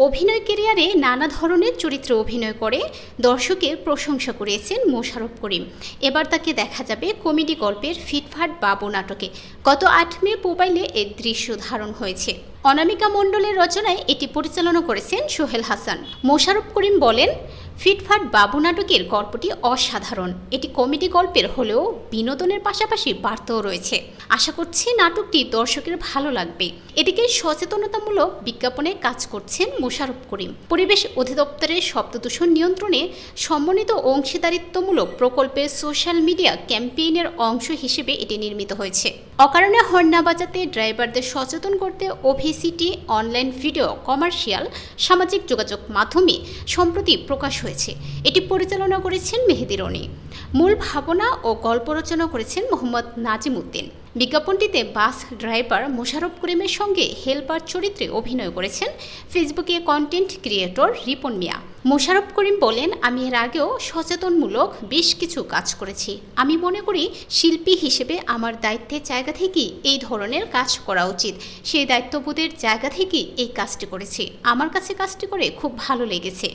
অভিনয় ক্যারিয়ারে নানা ধরনের চরিত্রে অভিনয় করে দর্শকের প্রশংসা কুড়িয়েছেন মোশাররফ করিম। এবার তাকে দেখা যাবে কমেডি গল্পের ফিটফাট বাবু নাটকে। গত ৮ মে মোবাইলে এর দৃশ্য ধারণ হয়েছে। অনামিকা মণ্ডলের রচনায় এটি পরিচালনা করেছেন সোহেল হাসান। মোশাররফ করিম বলেন, ফিটফাট বাবু নাটকের গল্পটি অসাধারণ। এটি কমেডি গল্পের হলেও বিনোদনের পাশাপাশি বার্তাও রয়েছে। আশা করছি নাটকটি দর্শকের ভালো লাগবে। এদিকে সচেতনতামূলক বিজ্ঞাপনে কাজ করছেন মোশাররফ করিম। পরিবেশ অধিদপ্তরের শব্দদূষণ নিয়ন্ত্রণে সমন্বিত অংশীদারিত্বমূলক প্রকল্পের সোশ্যাল মিডিয়া ক্যাম্পেইনের অংশ হিসেবে এটি নির্মিত হয়েছে। অকারণে হর্ন না বাজাতে ড্রাইভারদের সচেতন করতে ওভিসিটি অনলাইন ভিডিও কমার্শিয়াল সামাজিক যোগাযোগ মাধ্যমে সম্প্রতি প্রকাশ হয়েছে। এটি পরিচালনা করেছেন মেহেদী রনি। মূল ভাবনা ও গল্প রচনা করেছেন মোহাম্মদ নাজিম উদ্দিন। বিজ্ঞাপনটিতে বাস ড্রাইভার মোশাররফ করিমের সঙ্গে হেলপার চরিত্রে অভিনয় করেছেন ফেসবুকে কন্টেন্ট ক্রিয়েটর রিপন মিয়া। মোশাররফ করিম বলেন, আমি এর আগেও সচেতনমূলক বেশ কিছু কাজ করেছি। আমি মনে করি শিল্পী হিসেবে আমার দায়িত্বের জায়গা থেকেই এই ধরনের কাজ করা উচিত। সেই দায়িত্ববোধের জায়গা থেকেই এই কাজটি করেছি। আমার কাছে কাজটি করে খুব ভালো লেগেছে।